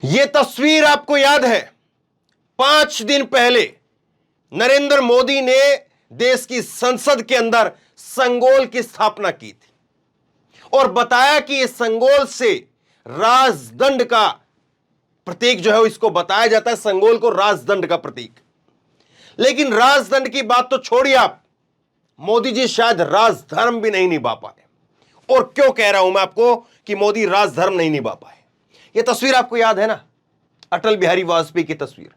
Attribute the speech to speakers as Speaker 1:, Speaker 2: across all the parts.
Speaker 1: यह तस्वीर आपको याद है, 5 दिन पहले नरेंद्र मोदी ने देश की संसद के अंदर संगोल की स्थापना की थी और बताया कि इस संगोल से राजदंड का प्रतीक जो है इसको बताया जाता है, संगोल को राजदंड का प्रतीक। लेकिन राजदंड की बात तो छोड़िए आप, मोदी जी शायद राजधर्म भी नहीं निभा पाए। और क्यों कह रहा हूं मैं आपको कि मोदी राजधर्म नहीं निभा पाए? यह तस्वीर आपको याद है ना, अटल बिहारी वाजपेयी की तस्वीर।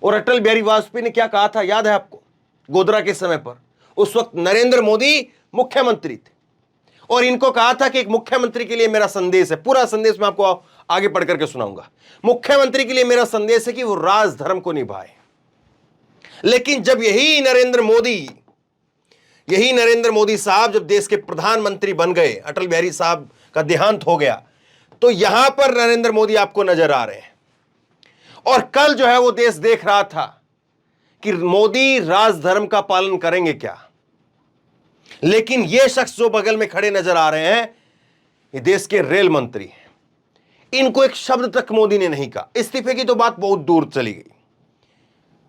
Speaker 1: और अटल बिहारी वाजपेयी ने क्या कहा था, याद है आपको? गोधरा के समय पर उस वक्त नरेंद्र मोदी मुख्यमंत्री थे और इनको कहा था कि एक मुख्यमंत्री के लिए मेरा संदेश है, पूरा संदेश मैं आपको आगे पढ़ करके सुनाऊंगा। मुख्यमंत्री के लिए मेरा संदेश है कि वो राजधर्म को निभाए। लेकिन जब यही नरेंद्र मोदी साहब जब देश के प्रधानमंत्री बन गए, अटल बिहारी साहब का देहांत हो गया, तो यहां पर नरेंद्र मोदी आपको नजर आ रहे हैं। और कल जो है वो देश देख रहा था कि मोदी राजधर्म का पालन करेंगे क्या। लेकिन ये शख्स जो बगल में खड़े नजर आ रहे हैं, ये देश के रेल मंत्री हैं। इनको एक शब्द तक मोदी ने नहीं कहा। इस्तीफे की तो बात बहुत दूर चली गई,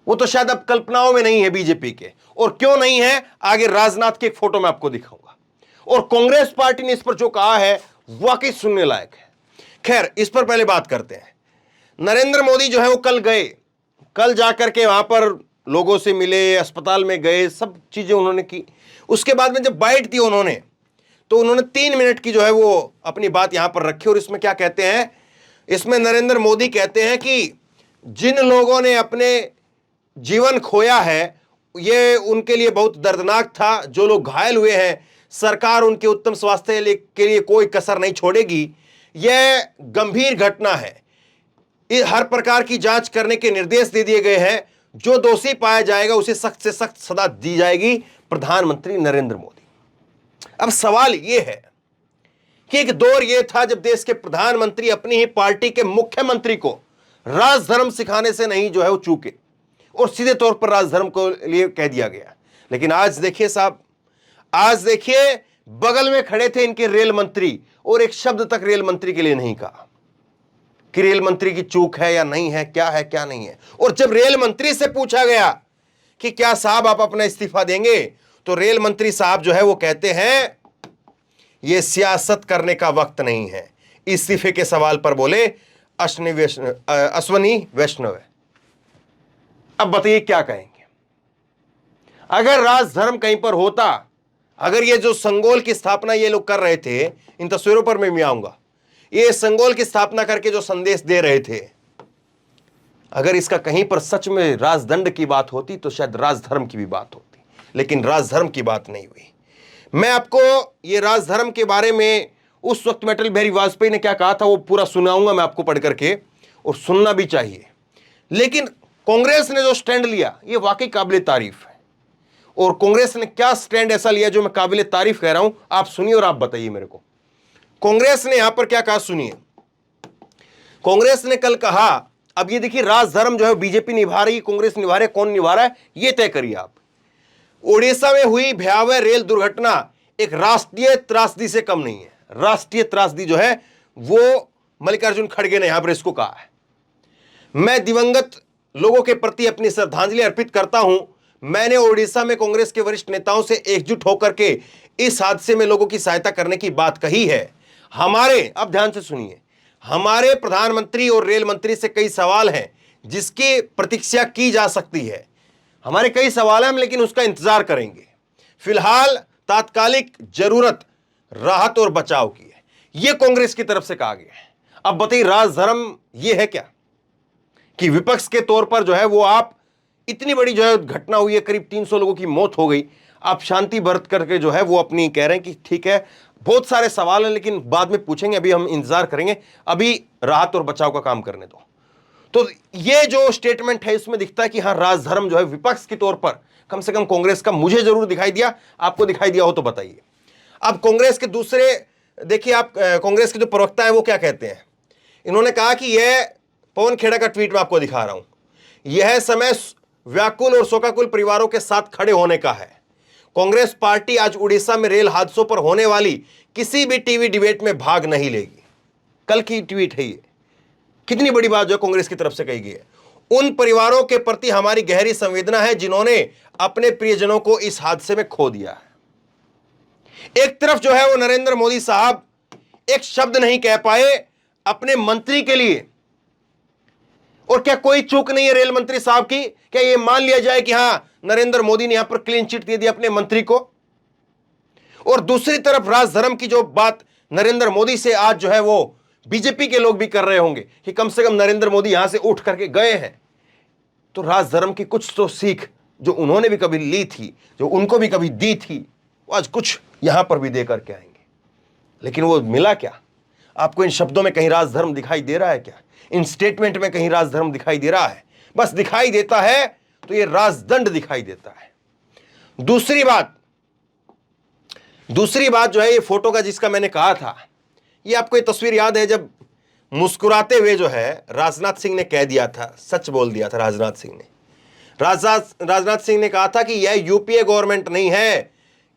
Speaker 1: वो तो शायद अब कल्पनाओं में नहीं है बीजेपी के। और क्यों नहीं है, आगे राजनाथ की एक फोटो मैं आपको दिखाऊंगा। और कांग्रेस पार्टी ने इस पर जो कहा है वाकई सुनने लायक है। खैर, इस पर पहले बात करते हैं। नरेंद्र मोदी जो है वो कल गए, कल जाकर के वहां पर लोगों से मिले, अस्पताल में गए, सब चीजें उन्होंने की। उसके बाद में जब बाइट दी उन्होंने, तो उन्होंने 3 मिनट की जो है वो अपनी बात यहां पर रखी। और इसमें क्या कहते हैं, इसमें नरेंद्र मोदी कहते हैं कि जिन लोगों ने अपने जीवन खोया है ये उनके लिए बहुत दर्दनाक था। जो लोग घायल हुए हैं, सरकार उनके उत्तम स्वास्थ्य के लिए कोई कसर नहीं छोड़ेगी। यह गंभीर घटना है, हर प्रकार की जांच करने के निर्देश दे दिए गए हैं। जो दोषी पाया जाएगा उसे सख्त से सख्त सजा दी जाएगी। प्रधानमंत्री नरेंद्र मोदी। अब सवाल यह है कि एक दौर यह था जब देश के प्रधानमंत्री अपनी ही पार्टी के मुख्यमंत्री को राजधर्म सिखाने से नहीं जो है वो चूके और सीधे तौर पर राजधर्म को लिए कह दिया गया। लेकिन आज देखिए साहब, आज देखिए बगल में खड़े थे इनके रेल मंत्री और एक शब्द तक रेल मंत्री के लिए नहीं कहा कि रेल मंत्री की चूक है या नहीं है, क्या है क्या नहीं है। और जब रेल मंत्री से पूछा गया कि क्या साहब आप अपना इस्तीफा देंगे, तो रेल मंत्री साहब जो है वो कहते हैं यह सियासत करने का वक्त नहीं है। इस्तीफे के सवाल पर बोले अश्वनी वैष्णव है। अब बताइए क्या कहेंगे? अगर राजधर्म कहीं पर होता, अगर ये जो संगोल की स्थापना ये लोग कर रहे थे, इन तस्वीरों पर मैं भी आऊंगा, ये संगोल की स्थापना करके जो संदेश दे रहे थे, अगर इसका कहीं पर सच में राजदंड की बात होती तो शायद राजधर्म की भी बात होती। लेकिन राजधर्म की बात नहीं हुई। मैं आपको ये राजधर्म के बारे में उस वक्त में अटल बिहारी वाजपेयी ने क्या कहा था वो पूरा सुनाऊंगा मैं आपको पढ़ करके, और सुनना भी चाहिए। लेकिन कांग्रेस ने जो स्टैंड लिया ये वाकई काबिल तारीफ है। और कांग्रेस ने क्या स्टैंड ऐसा लिया जो मैं काबिल तारीफ कह रहा हूं, आप सुनिए और आप बताइए मेरे को। कांग्रेस ने यहां पर क्या कहा, सुनिए। कांग्रेस ने कल कहा, अब ये देखिए राजधर्म जो है बीजेपी निभा रही, कांग्रेस निभा रही, कौन निभा रहा है ये तय करिए आप। ओडिशा में हुई भयावह रेल दुर्घटना एक राष्ट्रीय त्रासदी से कम नहीं है। राष्ट्रीय त्रासदी जो है वो मल्लिकार्जुन खड़गे ने यहां पर इसको कहा है। मैं दिवंगत लोगों के प्रति अपनी श्रद्धांजलि अर्पित करता हूं। मैंने ओडिशा में कांग्रेस के वरिष्ठ नेताओं से एकजुट होकर के इस हादसे में लोगों की सहायता करने की बात कही है। हमारे, अब ध्यान से सुनिए, हमारे प्रधानमंत्री और रेल मंत्री से कई सवाल हैं जिसकी प्रतीक्षा की जा सकती है। हमारे कई सवाल हैं, लेकिन उसका इंतजार करेंगे। फिलहाल तात्कालिक जरूरत राहत और बचाव की है, यह कांग्रेस की तरफ से कहा गया है। अब बताइए राजधर्म यह है क्या कि विपक्ष के तौर पर जो है वो आप, इतनी बड़ी जो है घटना हुई है, करीब 300 लोगों की मौत हो गई, आप शांति बरत करके जो है वो अपनी कह रहे हैं कि ठीक है बहुत सारे सवाल हैं लेकिन बाद में पूछेंगे, अभी हम इंतजार करेंगे, अभी राहत और बचाव का काम करने दो। तो ये जो स्टेटमेंट है इसमें दिखता है कि हाँ राजधर्म जो है विपक्ष के तौर पर कम से कम कांग्रेस का मुझे जरूर दिखाई दिया। आपको दिखाई दिया हो तो बताइए। अब कांग्रेस के दूसरे देखिए, आप कांग्रेस के जो प्रवक्ता है वो क्या कहते हैं। इन्होंने कहा कि यह पवन खेड़ा का ट्वीट मैं आपको दिखा रहा हूं, यह समय व्याकुल और शोकाकुल परिवारों के साथ खड़े होने का है। कांग्रेस पार्टी आज उड़ीसा में रेल हादसों पर होने वाली किसी भी टीवी डिबेट में भाग नहीं लेगी। कल की ट्वीट है ये कितनी बड़ी बात जो है कांग्रेस की तरफ से कही गई है। उन परिवारों के प्रति हमारी गहरी संवेदना है जिन्होंने अपने प्रियजनों को इस हादसे में खो दिया है। एक तरफ जो है वो नरेंद्र मोदी साहब एक शब्द नहीं कह पाए अपने मंत्री के लिए, और क्या कोई चूक नहीं है रेल मंत्री साहब की? क्या यह मान लिया जाए कि हां नरेंद्र मोदी ने यहां पर क्लीन चिट दे दी अपने मंत्री को? और दूसरी तरफ राजधर्म की जो बात नरेंद्र मोदी से आज जो है वो बीजेपी के लोग भी कर रहे होंगे कि कम से कम नरेंद्र मोदी यहां से उठ करके गए हैं, तो राजधर्म की कुछ तो सीख जो उन्होंने भी कभी ली थी, जो उनको भी कभी दी थी, वो आज कुछ यहां पर भी दे करके आएंगे। लेकिन वो मिला क्या? आपको इन शब्दों में कहीं राजधर्म दिखाई दे रहा है क्या? इन स्टेटमेंट में कहीं राजधर्म दिखाई दे रहा है? बस दिखाई देता है तो ये राजदंड दिखाई देता है। दूसरी बात जो है ये फोटो का, जिसका मैंने कहा था, ये आपको ये तस्वीर याद है जब मुस्कुराते हुए जो है राजनाथ सिंह ने कह दिया था, सच बोल दिया था राजनाथ सिंह ने कहा था कि यह यूपीए गवर्नमेंट नहीं है,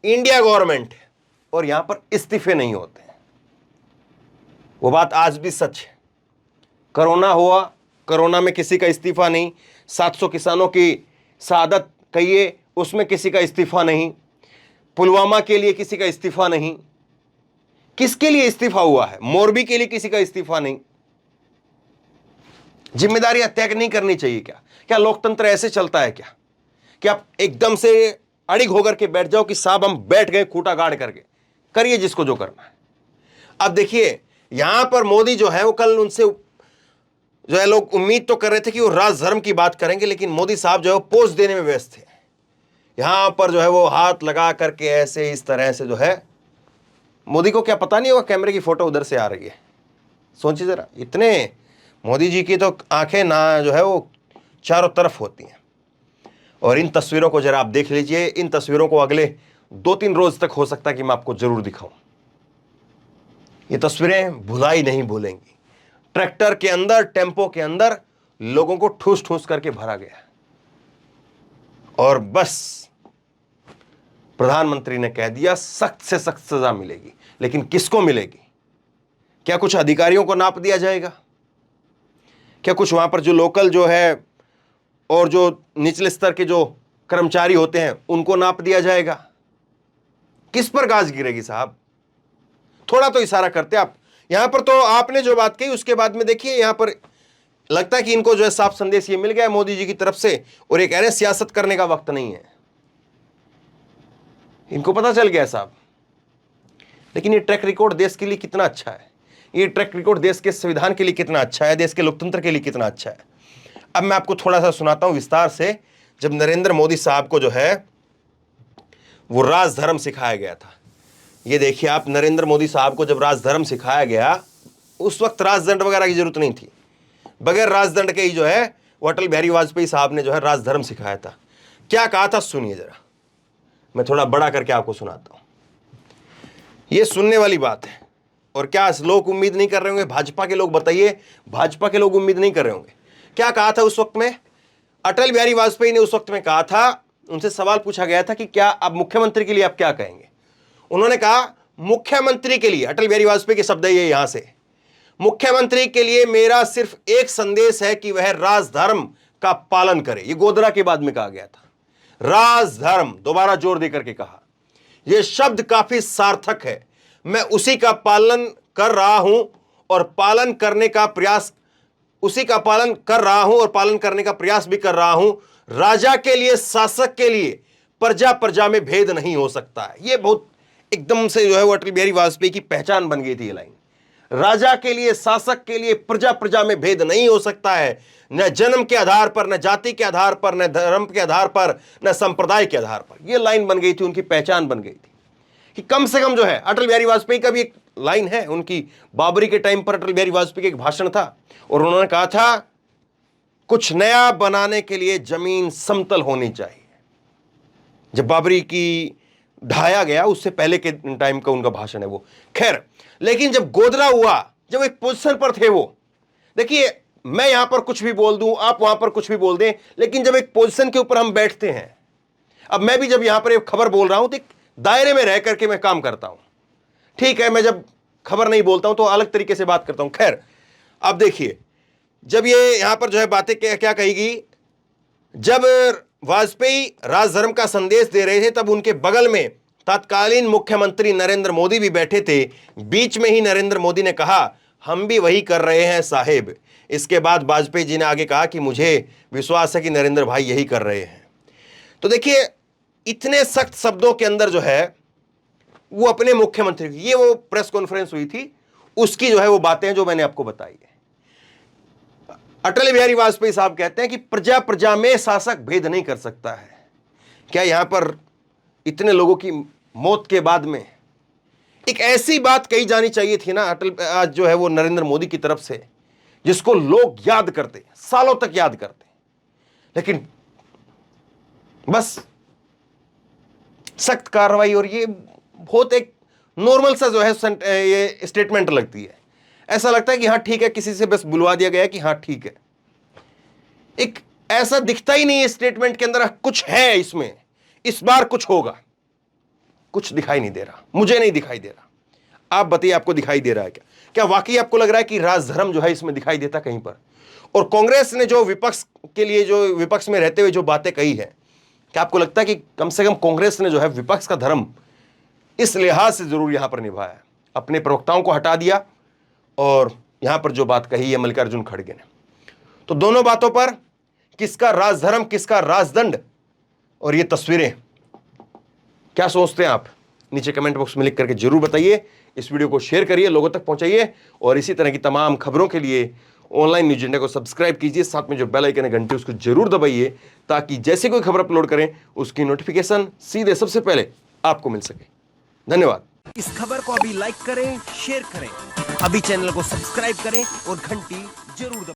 Speaker 1: इंडिया गवर्नमेंट है, और यहां पर इस्तीफे नहीं होते हैं। वो बात आज भी सच है। कोरोना हुआ, कोरोना में किसी का इस्तीफा नहीं, 700 किसानों की शहादत कहिए, उसमें किसी का इस्तीफा नहीं, पुलवामा के लिए किसी का इस्तीफा नहीं। किसके लिए इस्तीफा हुआ है? मोरबी के लिए किसी का इस्तीफा नहीं। जिम्मेदारियां तय नहीं करनी चाहिए क्या? क्या लोकतंत्र ऐसे चलता है क्या कि आप एकदम से अड़िग होकर के बैठ जाओ कि साहब हम बैठ गए खूंटा गाड़ करके, करिए जिसको जो करना है। अब देखिए यहां पर मोदी जो है वो कल उनसे जो है लोग उम्मीद तो कर रहे थे कि वो राजधर्म की बात करेंगे, लेकिन मोदी साहब जो है वो पोज देने में व्यस्त थे। यहां पर जो है वो हाथ लगा करके ऐसे इस तरह से जो है, मोदी को क्या पता नहीं होगा कैमरे की फोटो उधर से आ रही है? सोचिए जरा, इतने मोदी जी की तो आंखें ना जो है वो चारों तरफ होती हैं। और इन तस्वीरों को जरा आप देख लीजिए, इन तस्वीरों को अगले 2-3 रोज तक हो सकता है कि मैं आपको जरूर दिखाऊं। ये तस्वीरें भुलाई नहीं भूलेंगी। ट्रैक्टर के अंदर, टेम्पो के अंदर लोगों को ठूस ठूस करके भरा गया, और बस प्रधानमंत्री ने कह दिया सख्त से सख्त सजा मिलेगी। लेकिन किसको मिलेगी? क्या कुछ अधिकारियों को नाप दिया जाएगा? क्या कुछ वहां पर जो लोकल जो है और जो निचले स्तर के जो कर्मचारी होते हैं उनको नाप दिया जाएगा? किस पर गाज गिरेगी साहब? थोड़ा तो इशारा करते आप। यहां पर तो आपने जो बात कही उसके बाद में देखिए यहां पर लगता है कि इनको जो है साफ संदेश ये मिल गया मोदी जी की तरफ से, और ये कह रहे हैं सियासत करने का वक्त नहीं है। इनको पता चल गया साहब। लेकिन ये ट्रैक रिकॉर्ड देश के लिए कितना अच्छा है, ये ट्रैक रिकॉर्ड देश के संविधान के लिए कितना अच्छा है, देश के लोकतंत्र के लिए कितना अच्छा है। अब मैं आपको थोड़ा सा सुनाता हूं विस्तार से, जब नरेंद्र मोदी साहब को जो है वो राजधर्म सिखाया गया था। ये देखिए आप, नरेंद्र मोदी साहब को जब राजधर्म सिखाया गया उस वक्त राजदंड वगैरह की जरूरत नहीं थी। बगैर राजदंड के ही जो है वो अटल बिहारी वाजपेयी साहब ने जो है राजधर्म सिखाया था। क्या कहा था सुनिए जरा, मैं थोड़ा बड़ा करके आपको सुनाता हूं। ये सुनने वाली बात है। और क्या लोग उम्मीद नहीं कर रहे होंगे? भाजपा के लोग बताइए, भाजपा के लोग उम्मीद नहीं कर रहे होंगे। क्या कहा था उस वक्त में? अटल बिहारी वाजपेयी ने उस वक्त में कहा था, उनसे सवाल पूछा गया था कि क्या अब मुख्यमंत्री के लिए आप क्या कहेंगे? उन्होंने कहा मुख्यमंत्री के लिए, अटल बिहारी वाजपेयी के शब्द है ये यहां से, मुख्यमंत्री के लिए मेरा सिर्फ एक संदेश है कि वह राजधर्म का पालन करे। ये गोधरा के बाद में कहा गया था, राजधर्म, दोबारा जोर देकर के कहा। यह शब्द काफी सार्थक है, मैं उसी का पालन कर रहा हूं और पालन करने का प्रयास, उसी का पालन कर रहा हूं और पालन करने का प्रयास भी कर रहा हूं। राजा के लिए, शासक के लिए प्रजा प्रजा में भेद नहीं हो सकता है। यह बहुत एकदम से जो है वो अटल बिहारी वाजपेयी की पहचान बन गई थी ये लाइन। राजा के लिए, शासक के लिए प्रजा प्रजा में भेद नहीं हो सकता है, न जन्म के आधार पर, न जाति के आधार पर, न धर्म के आधार पर, न संप्रदाय के आधार पर। यह लाइन बन गई थी, उनकी पहचान बन गई थी कि कम से कम जो है, अटल बिहारी वाजपेयी का भी एक लाइन है उनकी, बाबरी के टाइम पर अटल बिहारी वाजपेयी का एक भाषण था और उन्होंने कहा था कुछ नया बनाने के लिए जमीन समतल होनी चाहिए। जब बाबरी की ढाया गया उससे पहले के टाइम का उनका भाषण है वो। खैर, लेकिन जब गोधरा हुआ, जब एक पोजीशन पर थे वो, देखिए मैं यहां पर कुछ भी बोल दूं, आप वहां पर कुछ भी बोल दें, लेकिन जब एक पोजीशन के ऊपर हम बैठते हैं, अब मैं भी जब यहां पर एक खबर बोल रहा हूं तो एक दायरे में रह करके मैं काम करता हूं। ठीक है, मैं जब खबर नहीं बोलता हूं तो अलग तरीके से बात करता हूं। खैर, अब देखिए जब ये यहां पर जो है बातें क्या कही, जब वाजपेयी राजधर्म का संदेश दे रहे थे तब उनके बगल में तत्कालीन मुख्यमंत्री नरेंद्र मोदी भी बैठे थे। बीच में ही नरेंद्र मोदी ने कहा, हम भी वही कर रहे हैं साहेब। इसके बाद वाजपेयी जी ने आगे कहा कि मुझे विश्वास है कि नरेंद्र भाई यही कर रहे हैं। तो देखिए, इतने सख्त शब्दों के अंदर जो है वो अपने मुख्यमंत्री की, ये वो प्रेस कॉन्फ्रेंस हुई थी, उसकी जो है वो बातें जो मैंने आपको बताई है। अटल बिहारी वाजपेयी साहब कहते हैं कि प्रजा प्रजा में शासक भेद नहीं कर सकता है। क्या यहां पर इतने लोगों की मौत के बाद में एक ऐसी बात कही जानी चाहिए थी ना आज जो है वो नरेंद्र मोदी की तरफ से, जिसको लोग याद करते, सालों तक याद करते, लेकिन बस सख्त कार्रवाई। और ये बहुत एक नॉर्मल सा जो है ये स्टेटमेंट लगती है। ऐसा लगता है कि हाँ ठीक है, किसी से बस बुलवा दिया गया कि हाँ ठीक है। एक ऐसा दिखता ही नहीं है स्टेटमेंट के अंदर कुछ है इसमें, इस बार कुछ होगा, कुछ दिखाई नहीं दे रहा, मुझे नहीं दिखाई दे रहा। आप बताइए, आपको दिखाई दे रहा है क्या? क्या वाकई आपको लग रहा है कि राजधर्म जो है इसमें दिखाई देता कहीं पर? और कांग्रेस ने जो विपक्ष के लिए, जो विपक्ष में रहते हुए जो बातें कही है, क्या आपको लगता है कि कम से कम कांग्रेस ने जो है विपक्ष का धर्म इस लिहाज से जरूर यहां पर निभाया, अपने प्रवक्ताओं को हटा दिया और यहां पर जो बात कही है मल्लिकार्जुन खड़गे ने? तो दोनों बातों पर किसका राजधर्म, किसका राजदंड, और ये तस्वीरें, क्या सोचते हैं आप? नीचे कमेंट बॉक्स में लिख करके जरूर बताइए। इस वीडियो को शेयर करिए, लोगों तक पहुंचाइए, और इसी तरह की तमाम खबरों के लिए ऑनलाइन न्यूज इंडिया को सब्सक्राइब कीजिए। साथ में जो बेल आइकन है घंटी, उसको जरूर दबाइए, ताकि जैसे कोई खबर अपलोड करें उसकी नोटिफिकेशन सीधे सबसे पहले आपको मिल सके। धन्यवाद।
Speaker 2: इस खबर को अभी लाइक करें, शेयर करें, अभी चैनल को सब्सक्राइब करें और घंटी जरूर दबाएं।